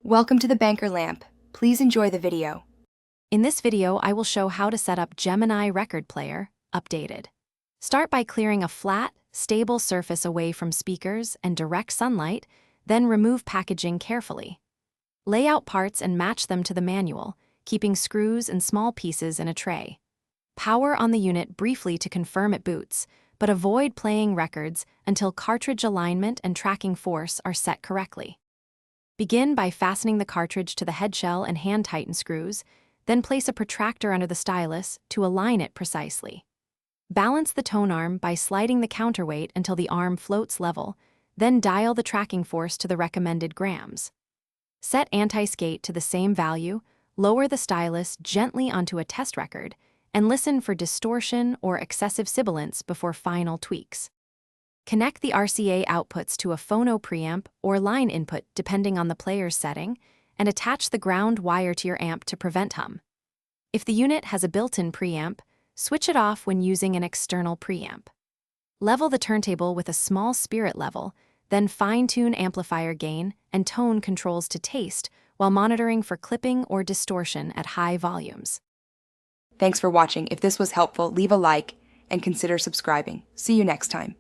Welcome to the Banker Lamp. Please enjoy the video. In this video, I will show how to set up Gemini record player, updated. Start by clearing a flat, stable surface away from speakers and direct sunlight, then remove packaging carefully. Lay out parts and match them to the manual, keeping screws and small pieces in a tray. Power on the unit briefly to confirm it boots, but avoid playing records until cartridge alignment and tracking force are set correctly. Begin by fastening the cartridge to the head shell and hand tighten screws, then place a protractor under the stylus to align it precisely. Balance the tone arm by sliding the counterweight until the arm floats level, then dial the tracking force to the recommended grams. Set anti-skate to the same value, lower the stylus gently onto a test record, and listen for distortion or excessive sibilance before final tweaks. Connect the RCA outputs to a phono preamp or line input depending on the player's setting, and attach the ground wire to your amp to prevent hum. If the unit has a built-in preamp, switch it off when using an external preamp. Level the turntable with a small spirit level, then fine-tune amplifier gain and tone controls to taste while monitoring for clipping or distortion at high volumes. Thanks for watching. If this was helpful, leave a like and consider subscribing. See you next time.